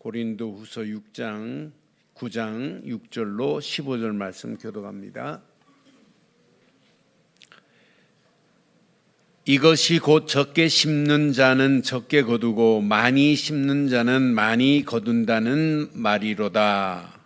고린도후서 9장 6절로 15절 말씀 교독합니다. 이것이 곧 적게 심는 자는 적게 거두고 많이 심는 자는 많이 거둔다는 말이로다.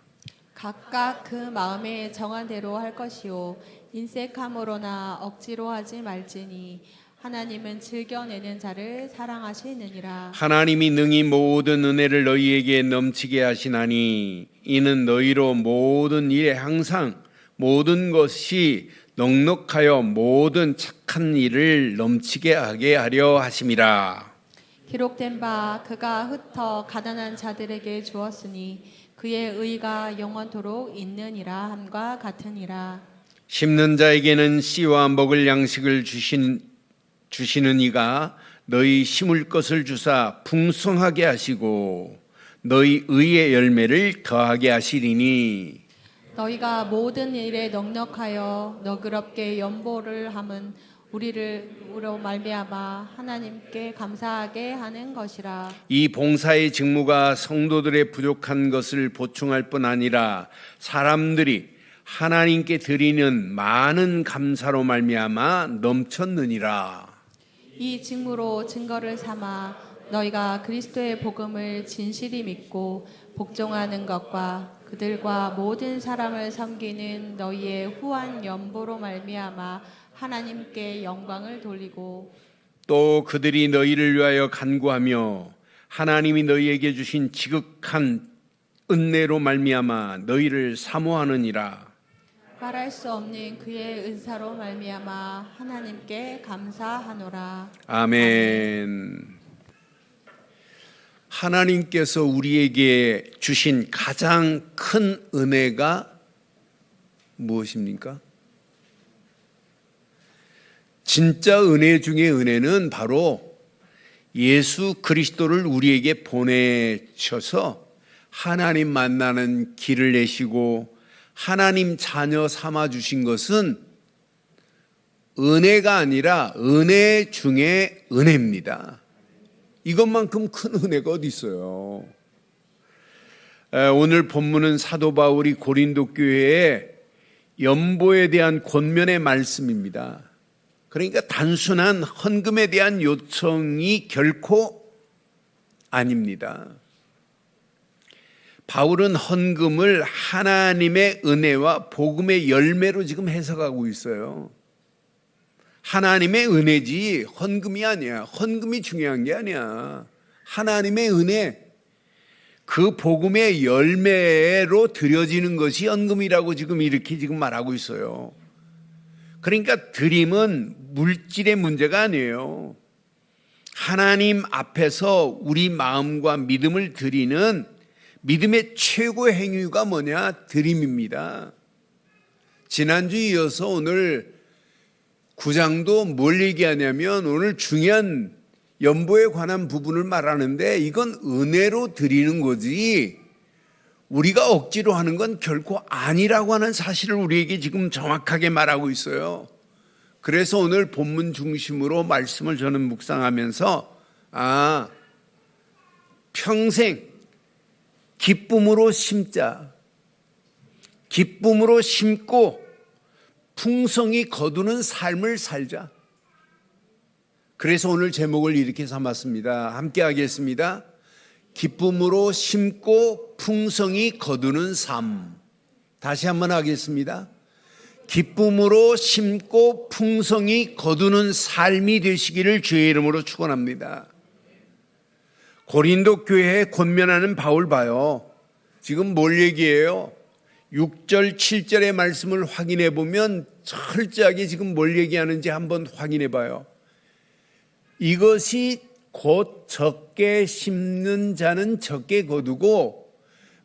각각 그 마음에 정한 대로 할 것이요 인색함으로나 억지로 하지 말지니 하나님은 즐겨내는 자를 사랑하시느니라. 하나님이 능히 모든 은혜를 너희에게 넘치게 하시나니 이는 너희로 모든 일에 항상 모든 것이 넉넉하여 모든 착한 일을 넘치게 하게 하려 하심이라. 기록된 바 그가 흩어 가난한 자들에게 주었으니 그의 의가 영원토록 있느니라 함과 같으니라. 심는 자에게는 씨와 먹을 양식을 주시는 이가 너희 심을 것을 주사 풍성하게 하시고 너희 의의 열매를 더하게 하시리니 너희가 모든 일에 넉넉하여 너그럽게 연보를 함은 우리로 말미암아 하나님께 감사하게 하는 것이라. 이 봉사의 직무가 성도들의 부족한 것을 보충할 뿐 아니라 사람들이 하나님께 드리는 많은 감사로 말미암아 넘쳤느니라. 이 직무로 증거를 삼아 너희가 그리스도의 복음을 진실히 믿고 복종하는 것과 그들과 모든 사람을 섬기는 너희의 후한 연보로 말미암아 하나님께 영광을 돌리고 또 그들이 너희를 위하여 간구하며 하나님이 너희에게 주신 지극한 은혜로 말미암아 너희를 사모하느니라. 말할 수 없는 그의 은사로 말미암아 하나님께 감사하노라. 아멘. 하나님께서 우리에게 주신 가장 큰 은혜가 무엇입니까? 진짜 은혜 중에 은혜는 바로 예수 그리스도를 우리에게 보내셔서 하나님 만나는 길을 내시고 하나님 자녀 삼아 주신 것은 은혜가 아니라 은혜 중에 은혜입니다. 이것만큼 큰 은혜가 어디 있어요? 오늘 본문은 사도 바울이 고린도 교회의 연보에 대한 권면의 말씀입니다. 그러니까 단순한 헌금에 대한 요청이 결코 아닙니다. 바울은 헌금을 하나님의 은혜와 복음의 열매로 지금 해석하고 있어요. 하나님의 은혜지 헌금이 아니야. 헌금이 중요한 게 아니야. 하나님의 은혜, 그 복음의 열매로 드려지는 것이 헌금이라고 지금 이렇게 말하고 있어요. 그러니까 드림은 물질의 문제가 아니에요. 하나님 앞에서 우리 마음과 믿음을 드리는 믿음의 최고 행위가 뭐냐? 드림입니다. 지난주 이어서 오늘 9장도 뭘 얘기하냐면 오늘 중요한 연보에 관한 부분을 말하는데 이건 은혜로 드리는 거지 우리가 억지로 하는 건 결코 아니라고 하는 사실을 우리에게 지금 정확하게 말하고 있어요. 그래서 오늘 본문 중심으로 말씀을 저는 묵상하면서 평생 기쁨으로 심자, 기쁨으로 심고 풍성히 거두는 삶을 살자. 그래서 오늘 제목을 이렇게 삼았습니다. 함께 하겠습니다. 기쁨으로 심고 풍성히 거두는 삶. 다시 한번 하겠습니다. 기쁨으로 심고 풍성히 거두는 삶이 되시기를 주의 이름으로 축원합니다. 고린도 교회에 권면하는 바울 봐요. 지금 뭘 얘기해요? 6절, 7절의 말씀을 확인해 보면 철저하게 지금 뭘 얘기하는지 한번 확인해 봐요. 이것이 곧 적게 심는 자는 적게 거두고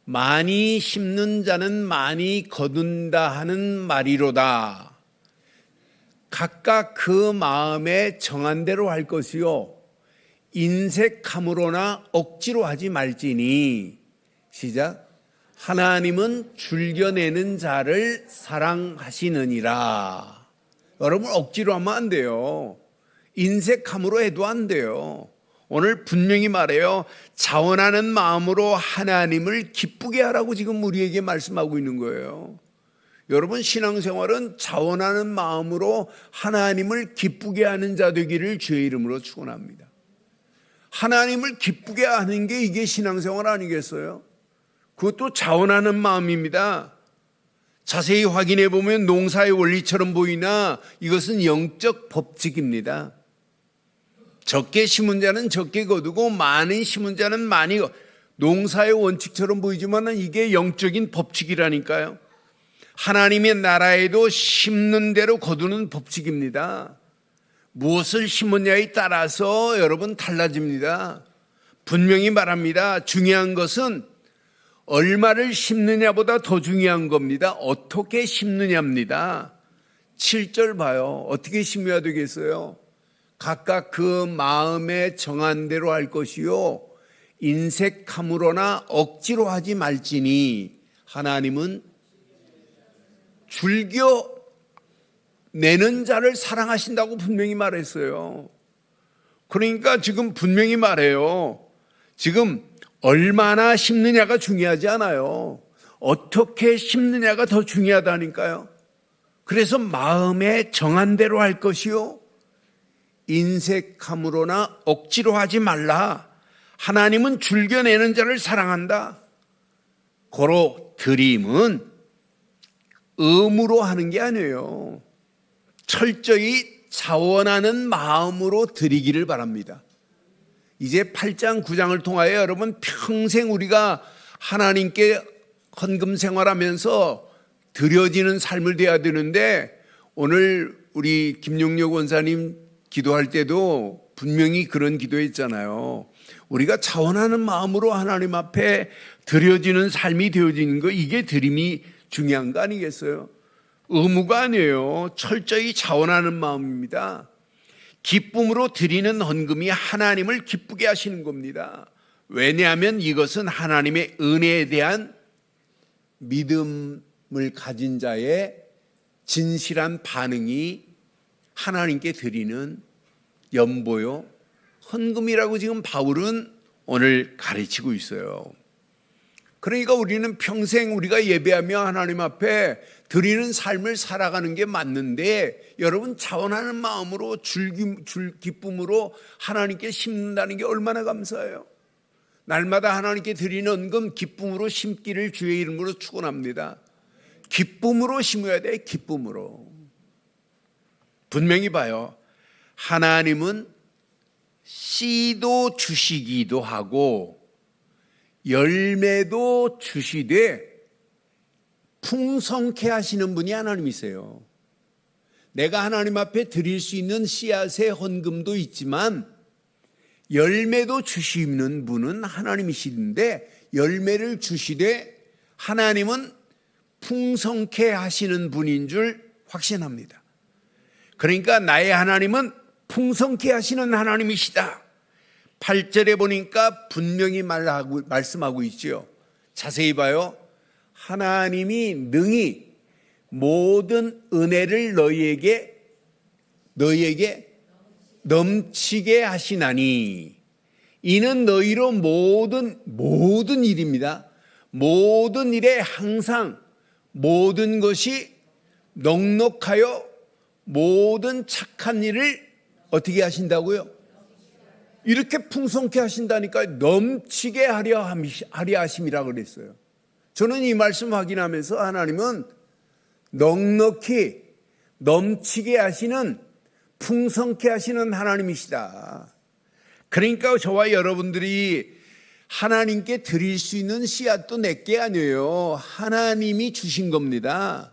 많이 심는 자는 많이 거둔다 하는 말이로다. 각각 그 마음에 정한 대로 할 것이요 인색함으로나 억지로 하지 말지니. 시작. 하나님은 즐겨내는 자를 사랑하시느니라. 여러분 억지로 하면 안 돼요. 인색함으로 해도 안 돼요. 오늘 분명히 말해요. 자원하는 마음으로 하나님을 기쁘게 하라고 지금 우리에게 말씀하고 있는 거예요. 여러분, 신앙생활은 자원하는 마음으로 하나님을 기쁘게 하는 자 되기를 주의 이름으로 축원합니다. 하나님을 기쁘게 하는 게 이게 신앙생활 아니겠어요? 그것도 자원하는 마음입니다. 자세히 확인해 보면 농사의 원리처럼 보이나 이것은 영적 법칙입니다. 적게 심은 자는 적게 거두고 많이 심은 자는 많이 농사의 원칙처럼 보이지만 이게 영적인 법칙이라니까요. 하나님의 나라에도 심는 대로 거두는 법칙입니다. 무엇을 심느냐에 따라서 여러분 달라집니다. 분명히 말합니다. 중요한 것은 얼마를 심느냐보다 더 중요한 겁니다. 어떻게 심느냐입니다. 7절 봐요. 어떻게 심어야 되겠어요? 각각 그 마음에 정한 대로 할 것이요 인색함으로나 억지로 하지 말지니 하나님은 즐겨 내는 자를 사랑하신다고 분명히 말했어요. 그러니까 지금 분명히 말해요. 지금 얼마나 심느냐가 중요하지 않아요. 어떻게 심느냐가 더 중요하다니까요. 그래서 마음에 정한 대로 할 것이요 인색함으로나 억지로 하지 말라. 하나님은 즐겨내는 자를 사랑한다. 고로 드림은 의무로 하는 게 아니에요. 철저히 자원하는 마음으로 드리기를 바랍니다. 이제 8장 9장을 통하여 여러분 평생 우리가 하나님께 헌금 생활하면서 드려지는 삶을 돼야 되는데, 오늘 우리 김용력 원사님 기도할 때도 분명히 그런 기도했잖아요. 우리가 자원하는 마음으로 하나님 앞에 드려지는 삶이 되어지는 거, 이게 드림이 중요한 거 아니겠어요? 의무가 아니에요. 철저히 자원하는 마음입니다. 기쁨으로 드리는 헌금이 하나님을 기쁘게 하시는 겁니다. 왜냐하면 이것은 하나님의 은혜에 대한 믿음을 가진 자의 진실한 반응이 하나님께 드리는 연보요 헌금이라고 지금 바울은 오늘 가르치고 있어요. 그러니까 우리는 평생 우리가 예배하며 하나님 앞에 드리는 삶을 살아가는 게 맞는데, 여러분 자원하는 마음으로 기쁨으로 하나님께 심는다는 게 얼마나 감사해요. 날마다 하나님께 드리는 헌금 기쁨으로 심기를 주의 이름으로 축원합니다. 기쁨으로 심어야 돼. 기쁨으로. 분명히 봐요. 하나님은 씨도 주시기도 하고 열매도 주시되 풍성케 하시는 분이 하나님이세요. 내가 하나님 앞에 드릴 수 있는 씨앗의 헌금도 있지만 열매도 주시는 분은 하나님이시는데, 열매를 주시되 하나님은 풍성케 하시는 분인 줄 확신합니다. 그러니까 나의 하나님은 풍성케 하시는 하나님이시다. 8절에 보니까 분명히 말씀하고 있죠. 자세히 봐요. 하나님이 능히 모든 은혜를 너희에게 넘치게 하시나니 이는 너희로 모든 일입니다. 모든 일에 항상 모든 것이 넉넉하여 모든 착한 일을 어떻게 하신다고요? 이렇게 풍성케 하신다니까. 넘치게 하려 하심이라고 그랬어요. 저는 이 말씀 확인하면서 하나님은 넉넉히 넘치게 하시는, 풍성케 하시는 하나님이시다. 그러니까 저와 여러분들이 하나님께 드릴 수 있는 씨앗도 내게 아니에요. 하나님이 주신 겁니다.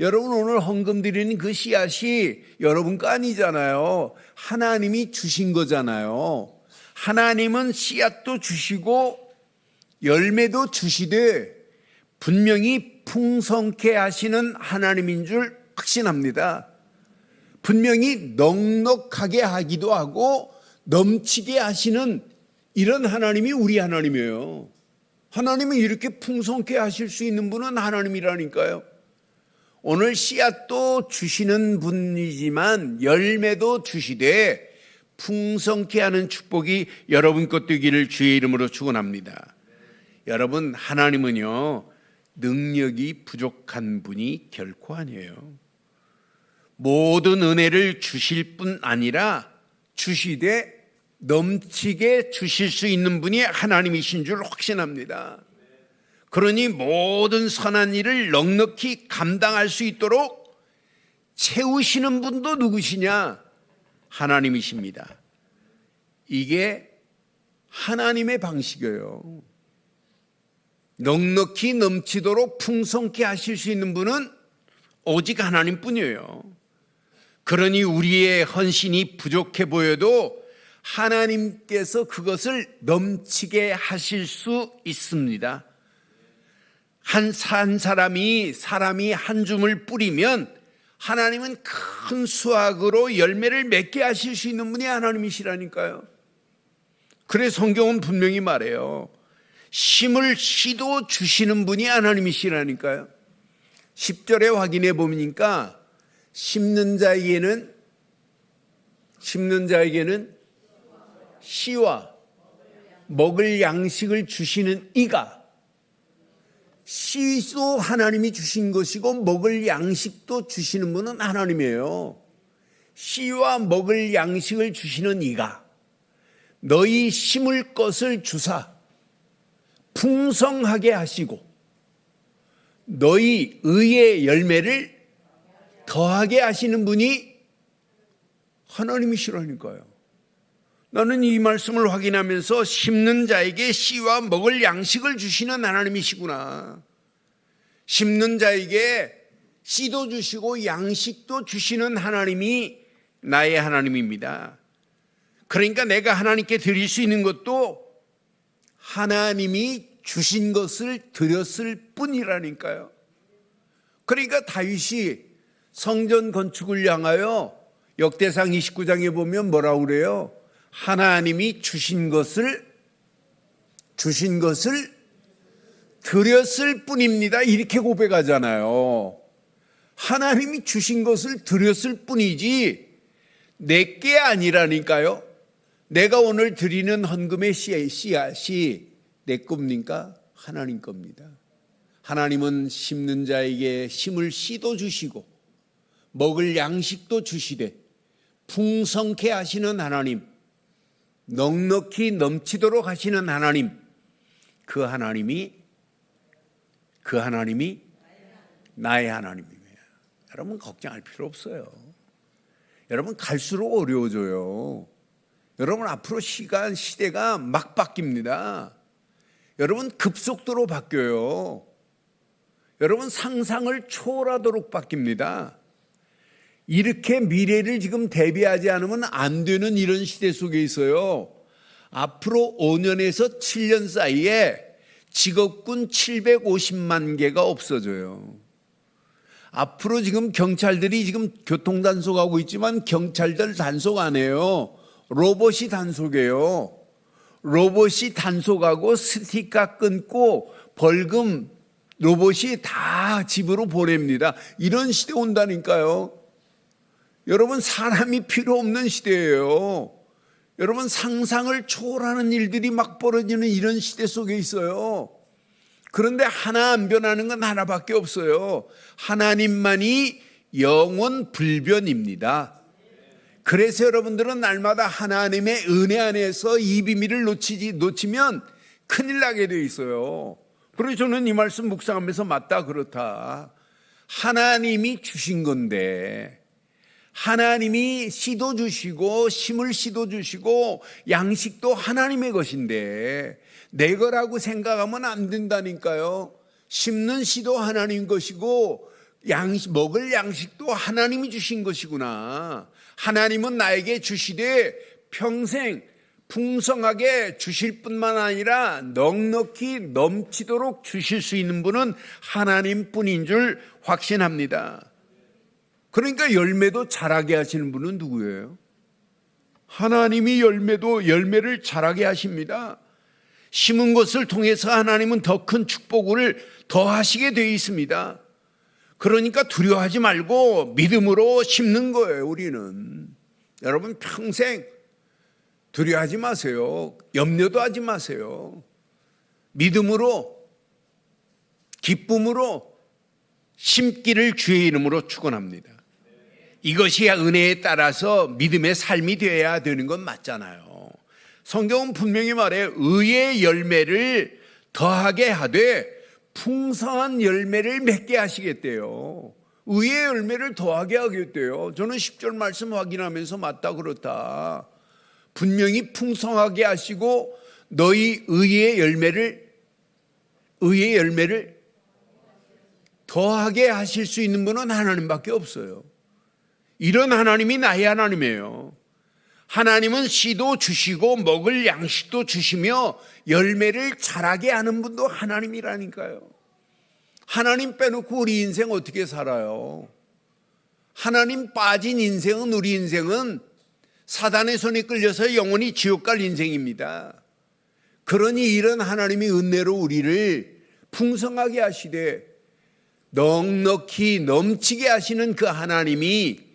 여러분 오늘 헌금 드리는 그 씨앗이 여러분 거 아니잖아요. 하나님이 주신 거잖아요. 하나님은 씨앗도 주시고 열매도 주시되 분명히 풍성케 하시는 하나님인 줄 확신합니다. 분명히 넉넉하게 하기도 하고 넘치게 하시는 이런 하나님이 우리 하나님이에요. 하나님은 이렇게 풍성케 하실 수 있는 분은 하나님이라니까요. 오늘 씨앗도 주시는 분이지만 열매도 주시되 풍성케 하는 축복이 여러분 것 되기를 주의 이름으로 축원합니다. 여러분, 하나님은요, 능력이 부족한 분이 결코 아니에요. 모든 은혜를 주실 뿐 아니라 주시되 넘치게 주실 수 있는 분이 하나님이신 줄 확신합니다. 그러니 모든 선한 일을 넉넉히 감당할 수 있도록 채우시는 분도 누구시냐? 하나님이십니다. 이게 하나님의 방식이에요. 넉넉히 넘치도록 풍성케 하실 수 있는 분은 오직 하나님뿐이에요. 그러니 우리의 헌신이 부족해 보여도 하나님께서 그것을 넘치게 하실 수 있습니다. 한 사람이 한 줌을 뿌리면 하나님은 큰 수확으로 열매를 맺게 하실 수 있는 분이 하나님이시라니까요. 그래서 성경은 분명히 말해요. 심을 씨도 주시는 분이 하나님이시라니까요. 10절에 확인해 보니까 심는 자에게는 씨와 먹을 양식을 주시는 이가, 씨도 하나님이 주신 것이고 먹을 양식도 주시는 분은 하나님이에요. 씨와 먹을 양식을 주시는 이가 너희 심을 것을 주사 풍성하게 하시고 너희 의의 열매를 더하게 하시는 분이 하나님이시라니까요. 나는 이 말씀을 확인하면서 심는 자에게 씨와 먹을 양식을 주시는 하나님이시구나. 심는 자에게 씨도 주시고 양식도 주시는 하나님이 나의 하나님입니다. 그러니까 내가 하나님께 드릴 수 있는 것도 하나님이 주신 것을 드렸을 뿐이라니까요. 그러니까 다윗이 성전 건축을 향하여 역대상 29장에 보면 뭐라고 그래요? 하나님이 주신 것을 드렸을 뿐입니다. 이렇게 고백하잖아요. 하나님이 주신 것을 드렸을 뿐이지 내게 아니라니까요. 내가 오늘 드리는 헌금의 씨앗이 내 겁니까? 하나님 겁니다. 하나님은 심는 자에게 심을 씨도 주시고 먹을 양식도 주시되 풍성케 하시는 하나님, 넉넉히 넘치도록 하시는 하나님, 그 하나님이 나의 하나님입니다. 여러분 걱정할 필요 없어요. 여러분 갈수록 어려워져요. 여러분 앞으로 시대가 막 바뀝니다. 여러분 급속도로 바뀌어요. 여러분 상상을 초월하도록 바뀝니다. 이렇게 미래를 지금 대비하지 않으면 안 되는 이런 시대 속에 있어요. 앞으로 5년에서 7년 사이에 직업군 750만 개가 없어져요. 앞으로 지금 경찰들이 지금 교통단속하고 있지만 경찰들 단속 안 해요. 로봇이 단속해요. 로봇이 단속하고 스티커 끊고 벌금 로봇이 다 집으로 보냅니다. 이런 시대 온다니까요. 여러분 사람이 필요 없는 시대예요. 여러분 상상을 초월하는 일들이 막 벌어지는 이런 시대 속에 있어요. 그런데 하나 안 변하는 건 하나밖에 없어요. 하나님만이 영원 불변입니다. 그래서 여러분들은 날마다 하나님의 은혜 안에서 이 비밀을 놓치면 큰일 나게 돼 있어요. 그래서 저는 이 말씀 묵상하면서 맞다 그렇다. 하나님이 주신 건데 하나님이 씨도 주시고 심을 씨도 주시고 양식도 하나님의 것인데 내 거라고 생각하면 안 된다니까요. 심는 씨도 하나님 것이고 먹을 양식도 하나님이 주신 것이구나. 하나님은 나에게 주시되 평생 풍성하게 주실 뿐만 아니라 넉넉히 넘치도록 주실 수 있는 분은 하나님뿐인 줄 확신합니다. 그러니까 열매도 자라게 하시는 분은 누구예요? 하나님이 열매를 자라게 하십니다. 심은 것을 통해서 하나님은 더 큰 축복을 더하시게 되어 있습니다. 그러니까 두려워하지 말고 믿음으로 심는 거예요. 우리는 여러분 평생 두려워하지 마세요. 염려도 하지 마세요. 믿음으로, 기쁨으로 심기를 주의 이름으로 축원합니다. 이것이 은혜에 따라서 믿음의 삶이 되어야 되는 건 맞잖아요. 성경은 분명히 말해 의의 열매를 더하게 하되 풍성한 열매를 맺게 하시겠대요. 의의 열매를 더하게 하겠대요. 저는 10절 말씀 확인하면서 맞다 그렇다. 분명히 풍성하게 하시고 너희 의의 열매를 더하게 하실 수 있는 분은 하나님밖에 없어요. 이런 하나님이 나의 하나님이에요. 하나님은 씨도 주시고 먹을 양식도 주시며 열매를 자라게 하는 분도 하나님이라니까요. 하나님 빼놓고 우리 인생 어떻게 살아요? 하나님 빠진 인생은, 우리 인생은 사단의 손에 끌려서 영원히 지옥 갈 인생입니다. 그러니 이런 하나님이 은혜로 우리를 풍성하게 하시되 넉넉히 넘치게 하시는 그 하나님이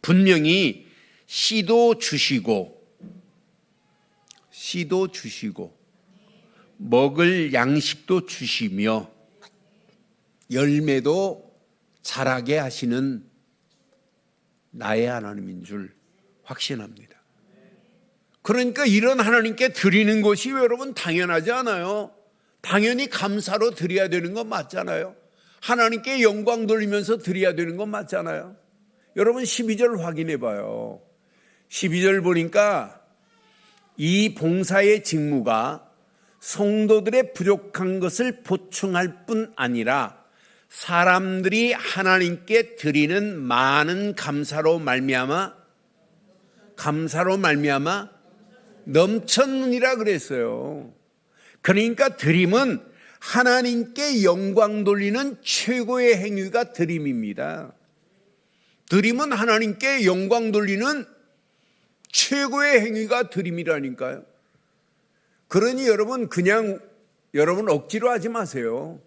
분명히 씨도 주시고 먹을 양식도 주시며 열매도 자라게 하시는 나의 하나님인 줄 확신합니다. 그러니까 이런 하나님께 드리는 것이 여러분 당연하지 않아요? 당연히 감사로 드려야 되는 건 맞잖아요. 하나님께 영광 돌리면서 드려야 되는 건 맞잖아요. 여러분 12절 확인해 봐요. 12절 보니까 이 봉사의 직무가 성도들의 부족한 것을 보충할 뿐 아니라 사람들이 하나님께 드리는 많은 감사로 말미암아 넘쳤느니라 그랬어요. 그러니까 드림은 하나님께 영광 돌리는 최고의 행위가 드림입니다. 드림은 하나님께 영광 돌리는 최고의 행위가 드림이라니까요. 그러니 여러분 여러분 억지로 하지 마세요.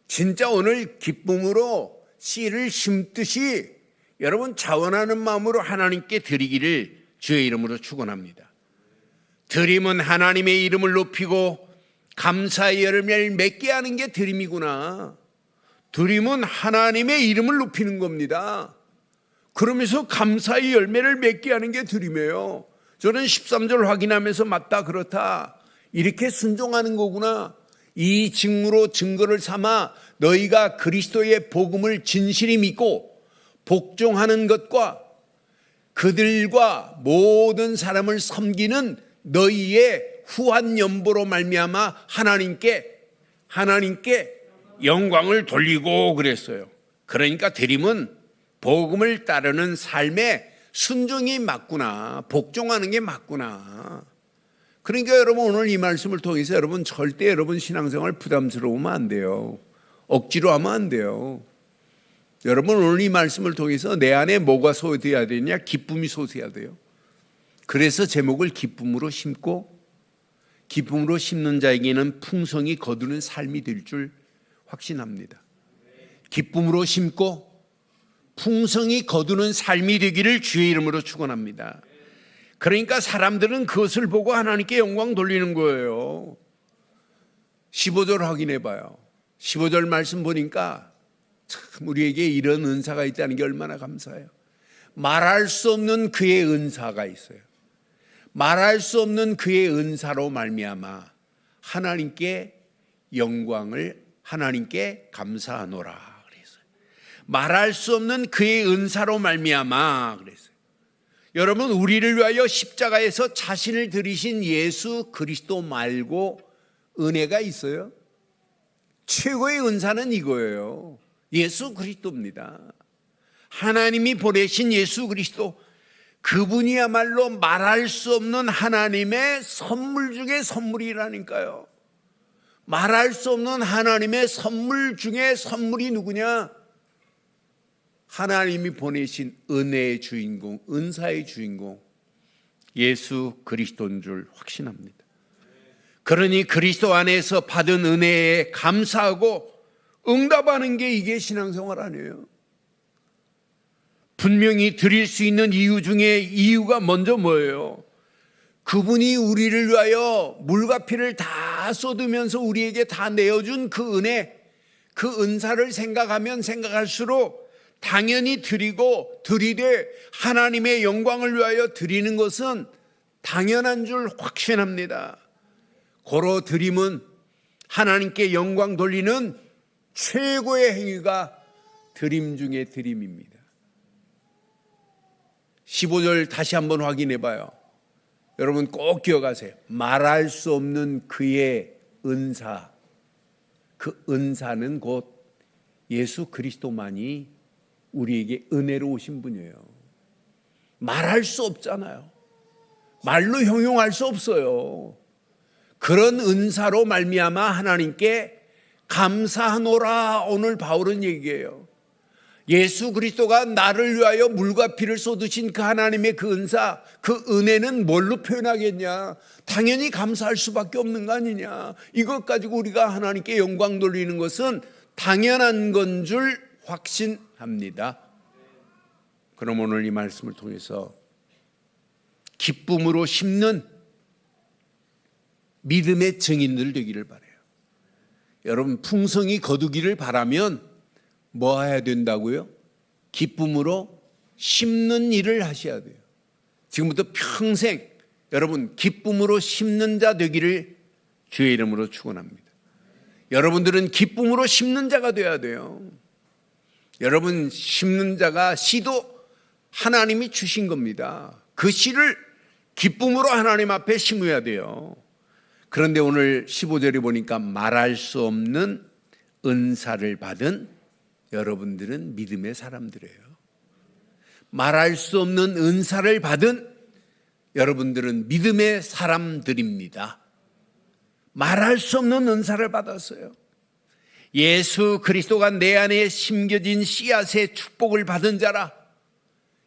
진짜 오늘 기쁨으로 씨를 심듯이 여러분 자원하는 마음으로 하나님께 드리기를 주의 이름으로 축원합니다. 드림은 하나님의 이름을 높이고 감사의 열매를 맺게 하는 게 드림이구나. 드림은 하나님의 이름을 높이는 겁니다. 그러면서 감사의 열매를 맺게 하는 게 드림이에요. 저는 13절 확인하면서 맞다 그렇다. 이렇게 순종하는 거구나. 이 직무로 증거를 삼아 너희가 그리스도의 복음을 진실히 믿고 복종하는 것과 그들과 모든 사람을 섬기는 너희의 후한 연보로 말미암아 하나님께 영광을 돌리고 그랬어요. 그러니까 드림은 복음을 따르는 삶에 순종이 맞구나. 복종하는 게 맞구나. 그러니까 여러분 오늘 이 말씀을 통해서 여러분 절대 여러분 신앙생활 부담스러우면 안 돼요. 억지로 하면 안 돼요. 여러분 오늘 이 말씀을 통해서 내 안에 뭐가 소돼야 되냐? 기쁨이 솟아야 돼요. 그래서 제목을 기쁨으로 심고 기쁨으로 심는 자에게는 풍성이 거두는 삶이 될 줄 확신합니다. 기쁨으로 심고 풍성이 거두는 삶이 되기를 주의 이름으로 축원합니다. 그러니까 사람들은 그것을 보고 하나님께 영광 돌리는 거예요. 15절 확인해 봐요. 15절 말씀 보니까 참 우리에게 이런 은사가 있다는 게 얼마나 감사해요. 말할 수 없는 그의 은사가 있어요. 말할 수 없는 그의 은사로 말미암아 하나님께 영광을 하나님께 감사하노라 그랬어요. 말할 수 없는 그의 은사로 말미암아 그랬어요. 여러분 우리를 위하여 십자가에서 자신을 들이신 예수 그리스도 말고 은혜가 있어요? 최고의 은사는 이거예요. 예수 그리스도입니다. 하나님이 보내신 예수 그리스도, 그분이야말로 말할 수 없는 하나님의 선물 중에 선물이라니까요. 말할 수 없는 하나님의 선물 중에 선물이 누구냐? 하나님이 보내신 은혜의 주인공, 은사의 주인공 예수 그리스도인 줄 확신합니다. 그러니 그리스도 안에서 받은 은혜에 감사하고 응답하는 게 이게 신앙생활 아니에요. 분명히 드릴 수 있는 이유 중에 이유가 먼저 뭐예요? 그분이 우리를 위하여 물과 피를 다 쏟으면서 우리에게 다 내어준 그 은혜, 그 은사를 생각하면 생각할수록 당연히 드리고 드리되 하나님의 영광을 위하여 드리는 것은 당연한 줄 확신합니다. 고로 드림은 하나님께 영광 돌리는 최고의 행위가 드림 중에 드림입니다. 15절 다시 한번 확인해 봐요. 여러분 꼭 기억하세요. 말할 수 없는 그의 은사, 그 은사는 곧 예수 그리스도만이 우리에게 은혜로 오신 분이에요. 말할 수 없잖아요. 말로 형용할 수 없어요. 그런 은사로 말미암아 하나님께 감사하노라 오늘 바울은 얘기해요. 예수 그리스도가 나를 위하여 물과 피를 쏟으신 그 하나님의 그 은사, 그 은혜는 뭘로 표현하겠냐? 당연히 감사할 수밖에 없는 거 아니냐? 이것 가지고 우리가 하나님께 영광 돌리는 것은 당연한 건 줄 확신합니다. 그럼 오늘 이 말씀을 통해서 기쁨으로 심는 믿음의 증인들 되기를 바라요. 여러분 풍성이 거두기를 바라면 뭐 해야 된다고요? 기쁨으로 심는 일을 하셔야 돼요. 지금부터 평생 여러분 기쁨으로 심는 자 되기를 주의 이름으로 축원합니다. 여러분들은 기쁨으로 심는 자가 되어야 돼요. 여러분 심는 자가 씨도 하나님이 주신 겁니다. 그 씨를 기쁨으로 하나님 앞에 심어야 돼요. 그런데 오늘 15절에 보니까 말할 수 없는 은사를 받은 여러분들은 믿음의 사람들이에요. 말할 수 없는 은사를 받은 여러분들은 믿음의 사람들입니다. 말할 수 없는 은사를 받았어요. 예수 그리스도가 내 안에 심겨진 씨앗의 축복을 받은 자라.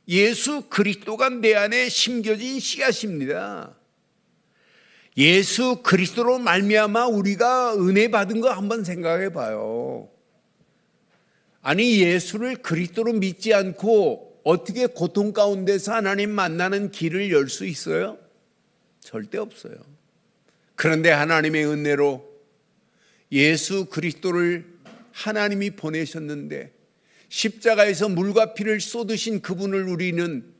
예수 그리스도가 내 안에 심겨진 씨앗입니다. 예수 그리스도로 말미암아 우리가 은혜 받은 거 한번 생각해 봐요. 아니 예수를 그리스도로 믿지 않고 어떻게 고통 가운데서 하나님 만나는 길을 열 수 있어요? 절대 없어요. 그런데 하나님의 은혜로 예수 그리스도를 하나님이 보내셨는데 십자가에서 물과 피를 쏟으신 그분을 우리는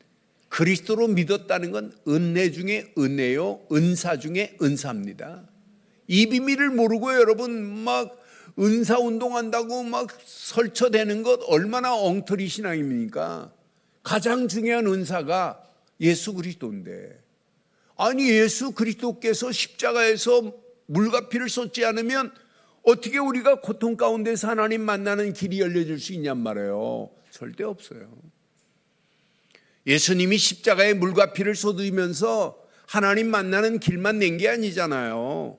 그리스도로 믿었다는 건 은혜 중에 은혜요, 은사 중에 은사입니다. 이 비밀을 모르고 여러분 막 은사 운동한다고 막 설쳐대는 것 얼마나 엉터리 신앙입니까? 가장 중요한 은사가 예수 그리스도인데, 아니 예수 그리스도께서 십자가에서 물과 피를 쏟지 않으면 어떻게 우리가 고통 가운데서 하나님 만나는 길이 열려질 수 있냔 말이에요. 절대 없어요. 예수님이 십자가에 물과 피를 쏟으면서 하나님 만나는 길만 낸 게 아니잖아요.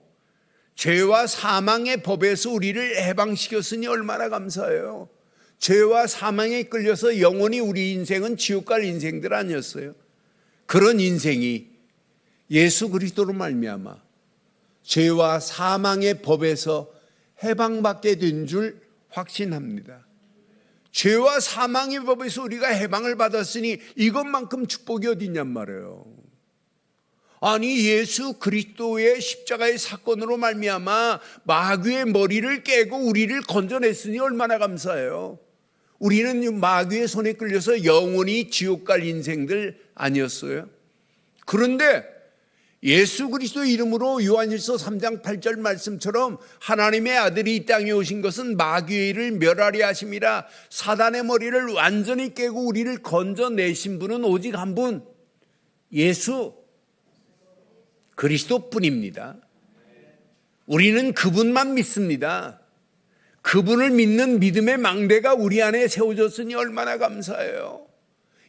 죄와 사망의 법에서 우리를 해방시켰으니 얼마나 감사해요. 죄와 사망에 끌려서 영원히 우리 인생은 지옥 갈 인생들 아니었어요. 그런 인생이 예수 그리스도로 말미암아 죄와 사망의 법에서 해방받게 된 줄 확신합니다. 죄와 사망의 법에서 우리가 해방을 받았으니 이것만큼 축복이 어디 있냔 말이에요. 아니 예수 그리스도의 십자가의 사건으로 말미암아 마귀의 머리를 깨고 우리를 건져냈으니 얼마나 감사해요. 우리는 마귀의 손에 끌려서 영원히 지옥 갈 인생들 아니었어요. 그런데 예수 그리스도 이름으로 요한일서 3장 8절 말씀처럼 하나님의 아들이 이 땅에 오신 것은 마귀의 일을 멸하려 하심이라. 사단의 머리를 완전히 깨고 우리를 건져내신 분은 오직 한 분, 예수 그리스도뿐입니다. 우리는 그분만 믿습니다. 그분을 믿는 믿음의 망대가 우리 안에 세워졌으니 얼마나 감사해요.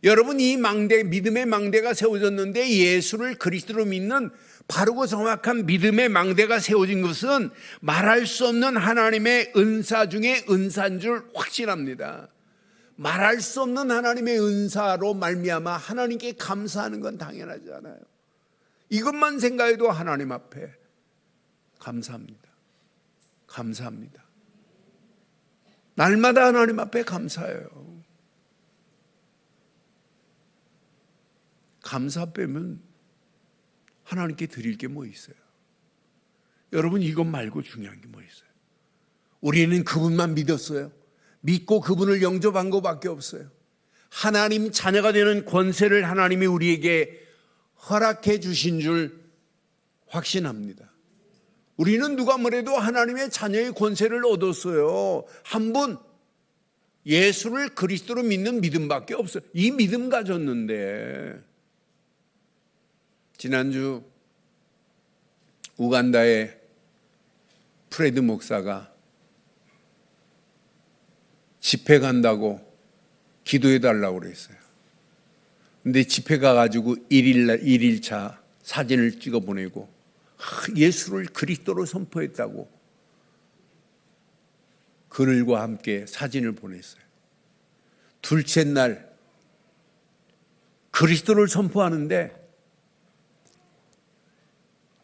여러분 이 망대, 믿음의 망대가 세워졌는데 예수를 그리스도로 믿는 바르고 정확한 믿음의 망대가 세워진 것은 말할 수 없는 하나님의 은사 중에 은사인 줄 확신합니다. 말할 수 없는 하나님의 은사로 말미암아 하나님께 감사하는 건 당연하지 않아요. 이것만 생각해도 하나님 앞에 감사합니다. 감사합니다. 날마다 하나님 앞에 감사해요. 감사 빼면 하나님께 드릴 게 뭐 있어요? 여러분, 이것 말고 중요한 게 뭐 있어요? 우리는 그분만 믿었어요. 믿고 그분을 영접한 것밖에 없어요. 하나님 자녀가 되는 권세를 하나님이 우리에게 허락해 주신 줄 확신합니다. 우리는 누가 뭐래도 하나님의 자녀의 권세를 얻었어요. 한 분, 예수를 그리스도로 믿는 믿음밖에 없어요. 이 믿음 가졌는데, 지난주 우간다의 프레드 목사가 집회 간다고 기도해 달라고 그랬어요. 근데 집회 가가지고 1일차 사진을 찍어 보내고 예수를 그리스도로 선포했다고 그들과 함께 사진을 보냈어요. 둘째 날 그리스도를 선포하는데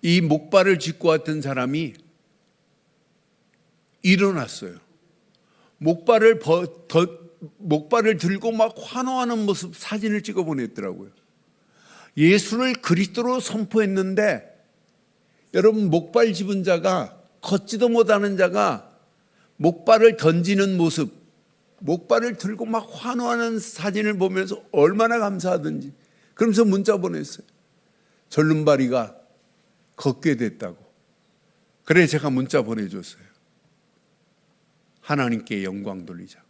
이 목발을 짚고 왔던 사람이 일어났어요. 목발을 들고 막 환호하는 모습 사진을 찍어 보냈더라고요. 예수를 그리스도로 선포했는데, 여러분, 목발 집은 자가, 걷지도 못하는 자가 목발을 던지는 모습, 목발을 들고 막 환호하는 사진을 보면서 얼마나 감사하든지, 그러면서 문자 보냈어요. 절름발이가 걷게 됐다고. 그래 제가 문자 보내줬어요. 하나님께 영광 돌리자고.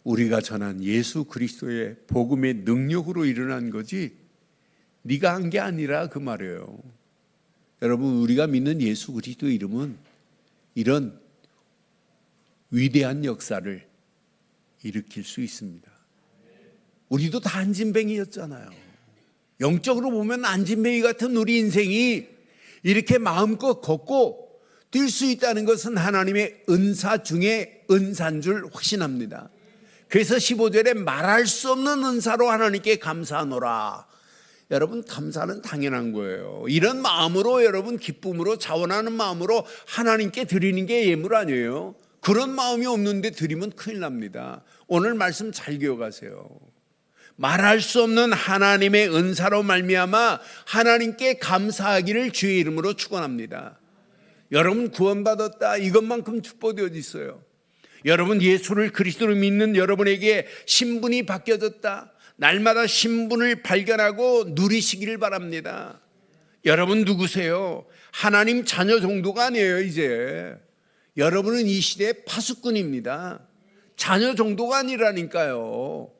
우리가 전한 예수 그리스도의 복음의 능력으로 일어난 거지 네가 한 게 아니라 그 말이에요. 여러분, 우리가 믿는 예수 그리스도 이름은 이런 위대한 역사를 일으킬 수 있습니다. 우리도 다 안진뱅이였잖아요. 영적으로 보면 안진뱅이 같은 우리 인생이 이렇게 마음껏 걷고 뛸 수 있다는 것은 하나님의 은사 중에 은사인 줄 확신합니다. 그래서 15절에 말할 수 없는 은사로 하나님께 감사하노라. 여러분, 감사는 당연한 거예요. 이런 마음으로, 여러분, 기쁨으로, 자원하는 마음으로 하나님께 드리는 게 예물 아니에요. 그런 마음이 없는데 드리면 큰일 납니다. 오늘 말씀 잘 기억하세요. 말할 수 없는 하나님의 은사로 말미암아 하나님께 감사하기를 주의 이름으로 축원합니다. 여러분, 구원받았다, 이것만큼 축복이 어디 있어요? 여러분, 예수를 그리스도로 믿는 여러분에게 신분이 바뀌어졌다. 날마다 신분을 발견하고 누리시기를 바랍니다. 여러분 누구세요? 하나님 자녀 정도가 아니에요. 이제 여러분은 이 시대의 파수꾼입니다. 자녀 정도가 아니라니까요.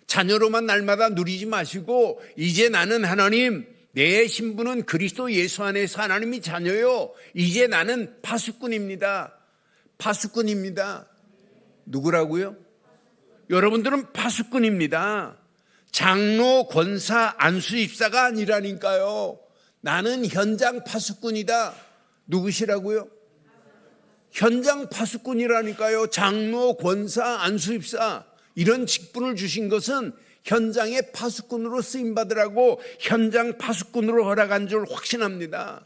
자녀로만 날마다 누리지 마시고, 이제 나는 하나님, 내 신분은 그리스도 예수 안에서 하나님이 자녀요. 이제 나는 파수꾼입니다. 파수꾼입니다. 누구라고요? 여러분들은 파수꾼입니다. 장로, 권사, 안수, 입사가 아니라니까요. 나는 현장 파수꾼이다. 누구시라고요? 현장 파수꾼이라니까요. 장로, 권사, 안수, 입사, 이런 직분을 주신 것은 현장의 파수꾼으로 쓰임받으라고 현장 파수꾼으로 허락한 줄 확신합니다.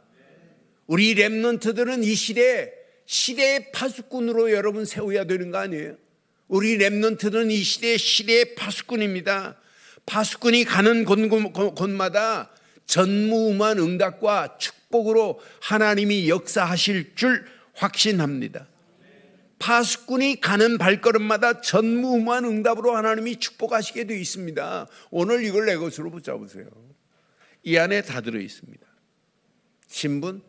우리 렘넌트들은 이 시대의 파수꾼으로 여러분 세워야 되는 거 아니에요? 우리 렘넌트들은 이 시대의 파수꾼입니다. 파수꾼이 가는 곳마다 전무후무한 응답과 축복으로 하나님이 역사하실 줄 확신합니다. 파수꾼이 가는 발걸음마다 전무후무한 응답으로 하나님이 축복하시게 되어 있습니다. 오늘 이걸 내 것으로 붙잡으세요. 이 안에 다 들어 있습니다. 신분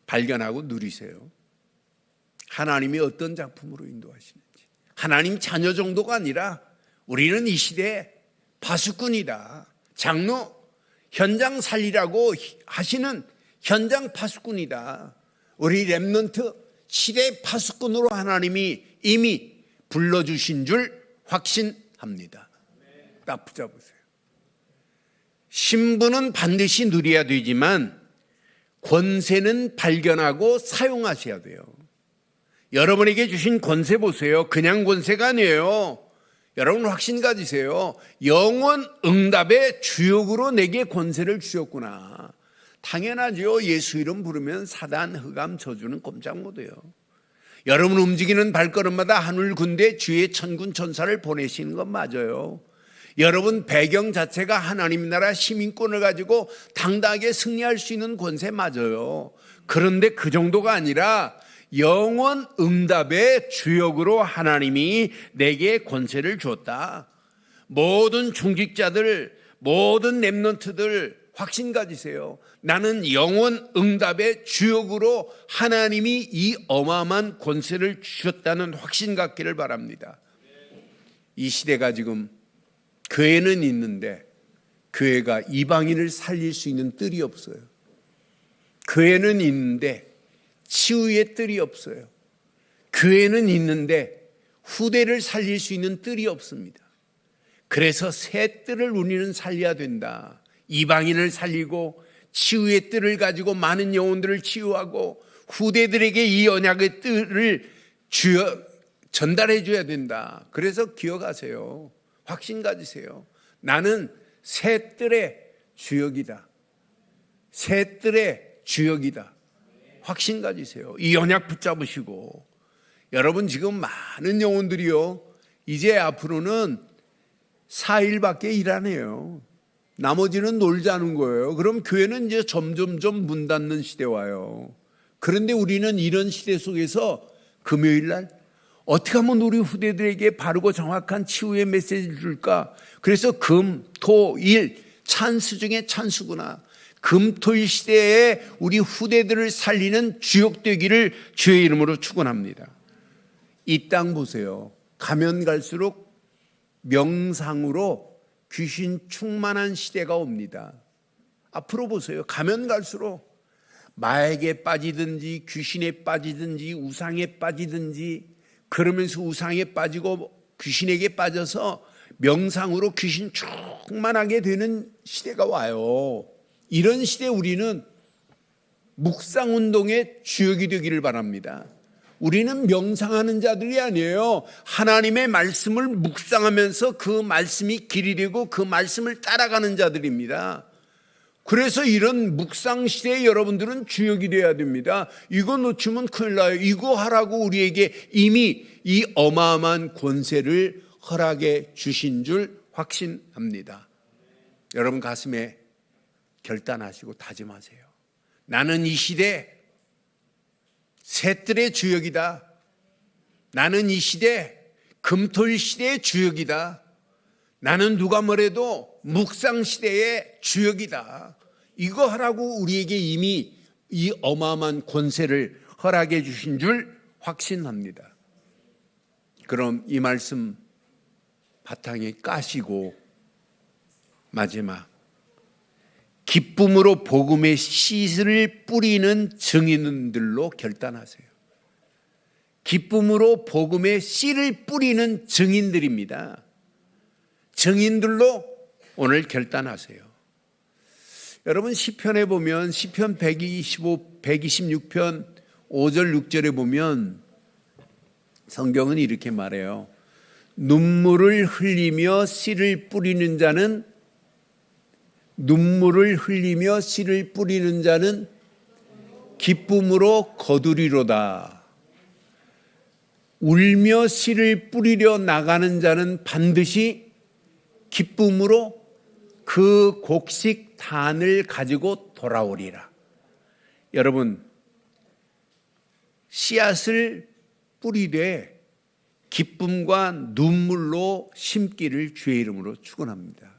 발견하고 누리세요. 하나님이 어떤 작품으로 인도하시는지. 하나님 자녀 정도가 아니라 우리는 이 시대에 파수꾼이다. 장로, 현장 살리라고 하시는 현장 파수꾼이다. 우리 렘넌트 시대 파수꾼으로 하나님이 이미 불러주신 줄 확신합니다. 딱 붙잡으세요. 신분은 반드시 누려야 되지만 권세는 발견하고 사용하셔야 돼요. 여러분에게 주신 권세 보세요. 그냥 권세가 아니에요. 여러분 확신 가지세요. 영원 응답의 주역으로 내게 권세를 주셨구나. 당연하죠. 예수 이름 부르면 사단, 흑암, 저주는 꼼짝 못해요. 여러분 움직이는 발걸음마다 하늘 군대 주의 천군 천사를 보내시는 건 맞아요. 여러분 배경 자체가 하나님 나라 시민권을 가지고 당당하게 승리할 수 있는 권세 맞아요. 그런데 그 정도가 아니라 영원 응답의 주역으로 하나님이 내게 권세를 주었다. 모든 중직자들, 모든 렘넌트들 확신 가지세요. 나는 영원 응답의 주역으로 하나님이 이 어마어마한 권세를 주셨다는 확신 갖기를 바랍니다. 이 시대가 지금 교회는 있는데 교회가 이방인을 살릴 수 있는 뜰이 없어요. 교회는 있는데 치유의 뜰이 없어요. 교회는 있는데 후대를 살릴 수 있는 뜰이 없습니다. 그래서 새 뜰을 우리는 살려야 된다. 이방인을 살리고 치유의 뜰을 가지고 많은 영혼들을 치유하고 후대들에게 이 언약의 뜰을 전달해 줘야 된다. 그래서 기억하세요. 확신 가지세요. 나는 새 뜰의 주역이다. 새 뜰의 주역이다. 확신 가지세요. 이 언약 붙잡으시고. 여러분 지금 많은 영혼들이요, 이제 앞으로는 4일밖에 일 안 해요. 나머지는 놀자는 거예요. 그럼 교회는 이제 점점점 문 닫는 시대 와요. 그런데 우리는 이런 시대 속에서 금요일 날 어떻게 하면 우리 후대들에게 바르고 정확한 치유의 메시지를 줄까? 그래서 금, 토, 일, 찬스 중에 찬스구나. 금, 토, 일 시대에 우리 후대들을 살리는 주역되기를 주의 이름으로 축원합니다. 이 땅 보세요. 가면 갈수록 명상으로 귀신 충만한 시대가 옵니다. 앞으로 보세요. 가면 갈수록 마약에 빠지든지 귀신에 빠지든지 우상에 빠지든지 그러면서 우상에 빠지고 귀신에게 빠져서 명상으로 귀신 충만하게 되는 시대가 와요. 이런 시대에 우리는 묵상운동의 주역이 되기를 바랍니다. 우리는 명상하는 자들이 아니에요. 하나님의 말씀을 묵상하면서 그 말씀이 길이 되고 그 말씀을 따라가는 자들입니다. 그래서 이런 묵상 시대에 여러분들은 주역이 되어야 됩니다. 이거 놓치면 큰일 나요. 이거 하라고 우리에게 이미 이 어마어마한 권세를 허락해 주신 줄 확신합니다. 여러분 가슴에 결단하시고 다짐하세요. 나는 이 시대 새뜰의 주역이다. 나는 이 시대 금토일 시대의 주역이다. 나는 누가 뭐래도 묵상 시대의 주역이다. 이거 하라고 우리에게 이미 이 어마어마한 권세를 허락해 주신 줄 확신합니다. 그럼 이 말씀 바탕에 까시고 마지막 기쁨으로 복음의 씨를 뿌리는 증인들로 결단하세요. 기쁨으로 복음의 씨를 뿌리는 증인들입니다. 증인들로 오늘 결단하세요. 여러분 시편에 보면 시편 126편 5절 6절에 보면 성경은 이렇게 말해요. 눈물을 흘리며 씨를 뿌리는 자는 기쁨으로 거두리로다. 울며 씨를 뿌리려 나가는 자는 반드시 기쁨으로 그 곡식 단을 가지고 돌아오리라. 여러분 씨앗을 뿌리되 기쁨과 눈물로 심기를 주의 이름으로 축원합니다.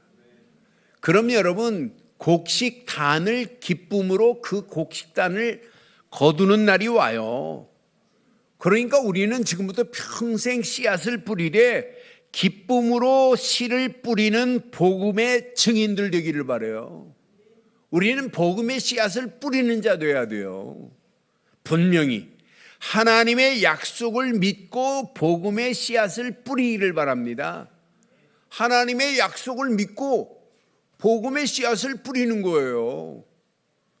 그럼 여러분 곡식단을 기쁨으로 그 곡식단을 거두는 날이 와요. 그러니까 우리는 지금부터 평생 씨앗을 뿌리되 기쁨으로 씨를 뿌리는 복음의 증인들 되기를 바라요. 우리는 복음의 씨앗을 뿌리는 자 되어야 돼요. 분명히 하나님의 약속을 믿고 복음의 씨앗을 뿌리기를 바랍니다. 하나님의 약속을 믿고 복음의 씨앗을 뿌리는 거예요.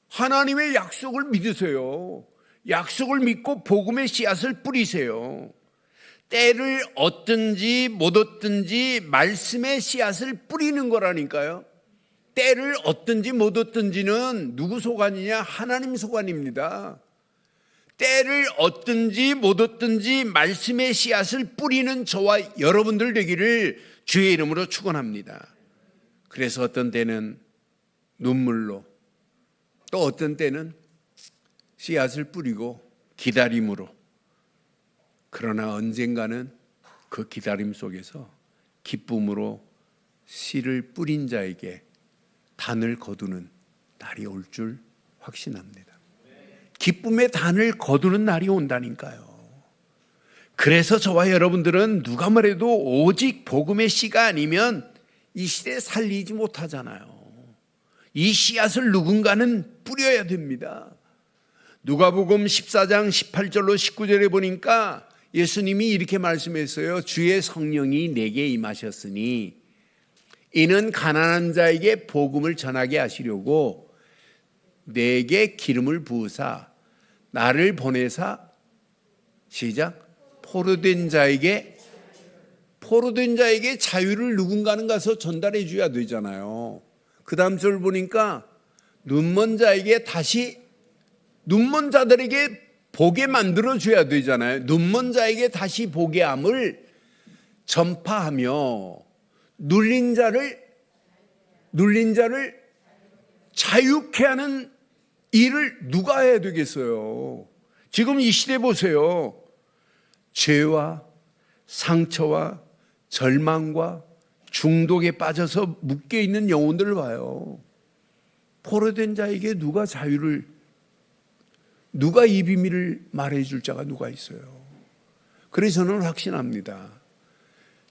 하나님의 약속을 믿으세요. 약속을 믿고 복음의 씨앗을 뿌리세요. 때를 얻든지 못 얻든지 말씀의 씨앗을 뿌리는 거라니까요. 때를 얻든지 못 얻든지는 누구 소관이냐? 하나님 소관입니다. 때를 얻든지 못 얻든지 말씀의 씨앗을 뿌리는 저와 여러분들 되기를 주의 이름으로 축원합니다. 그래서 어떤 때는 눈물로, 또 어떤 때는 씨앗을 뿌리고 기다림으로, 그러나 언젠가는 그 기다림 속에서 기쁨으로 씨를 뿌린 자에게 단을 거두는 날이 올 줄 확신합니다. 기쁨의 단을 거두는 날이 온다니까요. 그래서 저와 여러분들은 누가 뭐래도 오직 복음의 씨가 아니면 이 시대에 살리지 못하잖아요. 이 씨앗을 누군가는 뿌려야 됩니다. 누가복음 14장 18절로 19절에 보니까 예수님이 이렇게 말씀했어요. 주의 성령이 내게 임하셨으니 이는 가난한 자에게 복음을 전하게 하시려고 내게 기름을 부으사 나를 보내사 시작 포로된 자에게 자유를 누군가는 가서 전달해 줘야 되잖아요. 그 다음 절 보니까 눈먼 자들에게 보게 만들어 줘야 되잖아요. 눈먼 자에게 다시 보게 함을 전파하며 눌린 자를 자유케 하는 일을 누가 해야 되겠어요? 지금 이 시대 보세요. 죄와 상처와 절망과 중독에 빠져서 묶여 있는 영혼들을 봐요. 포로된 자에게 누가 이 비밀을 말해줄 자가 누가 있어요? 그래서 저는 확신합니다.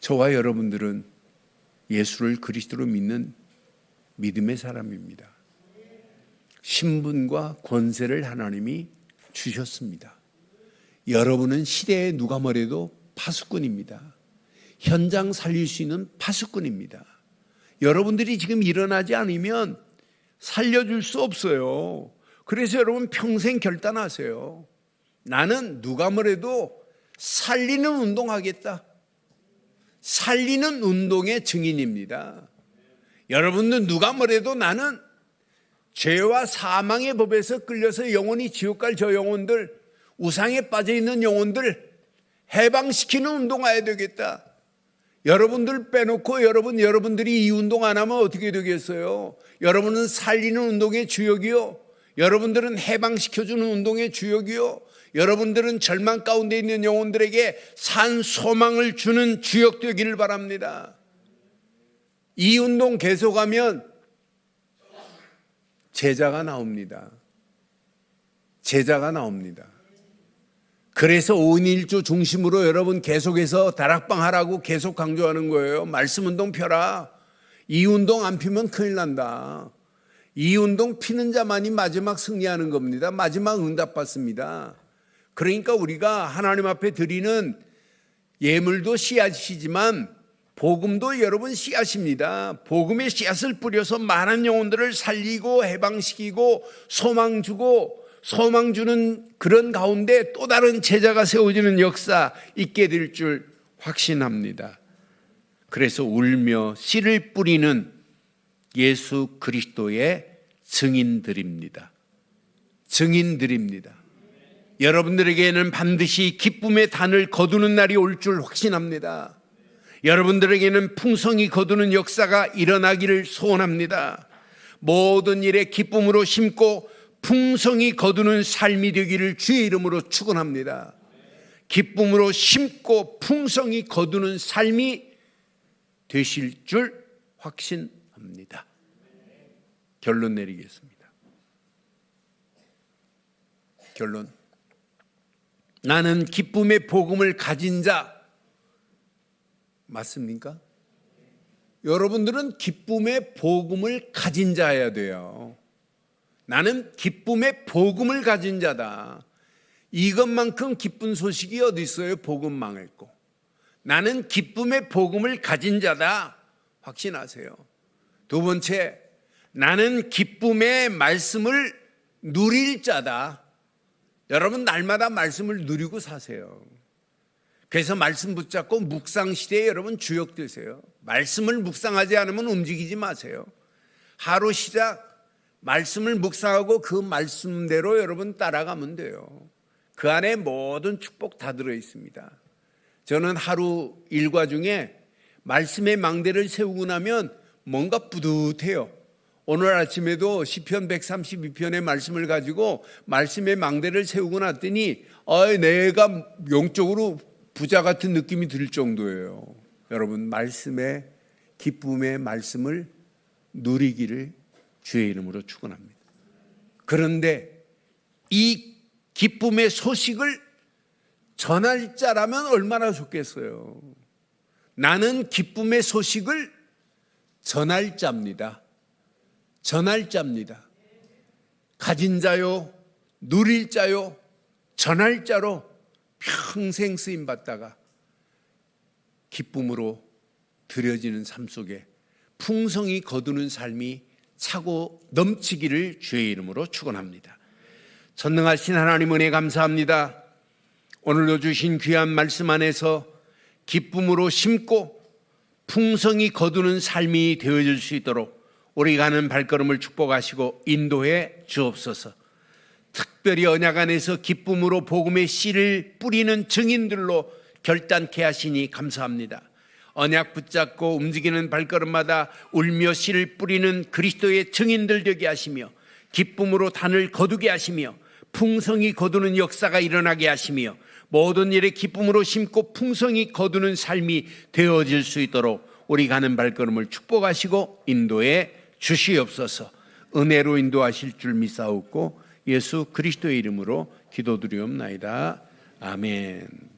저와 여러분들은 예수를 그리스도로 믿는 믿음의 사람입니다. 신분과 권세를 하나님이 주셨습니다. 여러분은 시대에 누가 뭐래도 파수꾼입니다. 현장 살릴 수 있는 파수꾼입니다. 여러분들이 지금 일어나지 않으면 살려줄 수 없어요. 그래서 여러분 평생 결단하세요. 나는 누가 뭐래도 살리는 운동하겠다. 살리는 운동의 증인입니다. 여러분들 누가 뭐래도 나는 죄와 사망의 법에서 끌려서 영원히 지옥 갈 저 영혼들, 우상에 빠져 있는 영혼들 해방시키는 운동해야 되겠다. 여러분들 빼놓고 여러분들이 이 운동 안 하면 어떻게 되겠어요? 여러분은 살리는 운동의 주역이요, 여러분들은 해방시켜주는 운동의 주역이요, 여러분들은 절망 가운데 있는 영혼들에게 산 소망을 주는 주역 되기를 바랍니다. 이 운동 계속하면 제자가 나옵니다. 그래서 5인 1조 중심으로 여러분 계속해서 다락방 하라고 계속 강조하는 거예요. 말씀 운동 펴라. 이 운동 안 피면 큰일 난다. 이 운동 피는 자만이 마지막 승리하는 겁니다. 마지막 응답받습니다. 그러니까 우리가 하나님 앞에 드리는 예물도 씨앗이지만 복음도 여러분 씨앗입니다. 복음의 씨앗을 뿌려서 많은 영혼들을 살리고 해방시키고 소망 주는 그런 가운데 또 다른 제자가 세워지는 역사 있게 될 줄 확신합니다. 그래서 울며 씨를 뿌리는 예수 그리스도의 증인들입니다. 여러분들에게는 반드시 기쁨의 단을 거두는 날이 올 줄 확신합니다. 여러분들에게는 풍성히 거두는 역사가 일어나기를 소원합니다. 모든 일에 기쁨으로 심고 풍성히 거두는 삶이 되기를 주의 이름으로 축원합니다. 기쁨으로 심고 풍성히 거두는 삶이 되실 줄 확신합니다. 결론 내리겠습니다. 결론. 나는 기쁨의 복음을 가진 자 맞습니까? 여러분들은 기쁨의 복음을 가진 자여야 돼요. 나는 기쁨의 복음을 가진 자다. 이것만큼 기쁜 소식이 어디 있어요? 복음 망했고. 나는 기쁨의 복음을 가진 자다. 확신하세요. 두 번째, 나는 기쁨의 말씀을 누릴 자다. 여러분 날마다 말씀을 누리고 사세요. 그래서 말씀 붙잡고 묵상 시대에 여러분 주역 되세요. 말씀을 묵상하지 않으면 움직이지 마세요. 하루 시작 말씀을 묵상하고 그 말씀대로 여러분 따라가면 돼요. 그 안에 모든 축복 다 들어 있습니다. 저는 하루 일과 중에 말씀의 망대를 세우고 나면 뭔가 뿌듯해요. 오늘 아침에도 시편 132편의 말씀을 가지고 말씀의 망대를 세우고 났더니 내가 영적으로 부자 같은 느낌이 들 정도예요. 여러분, 말씀의 기쁨의 말씀을 누리기를 주의 이름으로 축원합니다. 그런데 이 기쁨의 소식을 전할 자라면 얼마나 좋겠어요. 나는 기쁨의 소식을 전할 자입니다. 전할 자입니다. 가진 자요, 누릴 자요, 전할 자로 평생 쓰임 받다가 기쁨으로 드려지는 삶 속에 풍성이 거두는 삶이 차고 넘치기를 주의 이름으로 축원합니다. 전능하신 하나님 은혜 감사합니다. 오늘도 주신 귀한 말씀 안에서 기쁨으로 심고 풍성이 거두는 삶이 되어질 수 있도록 우리 가는 발걸음을 축복하시고 인도해 주옵소서. 특별히 언약 안에서 기쁨으로 복음의 씨를 뿌리는 증인들로 결단케 하시니 감사합니다. 언약 붙잡고 움직이는 발걸음마다 울며 씨를 뿌리는 그리스도의 증인들 되게 하시며 기쁨으로 단을 거두게 하시며 풍성이 거두는 역사가 일어나게 하시며 모든 일에 기쁨으로 심고 풍성이 거두는 삶이 되어질 수 있도록 우리 가는 발걸음을 축복하시고 인도해 주시옵소서. 은혜로 인도하실 줄 믿사옵고 예수 그리스도의 이름으로 기도드리옵나이다. 아멘.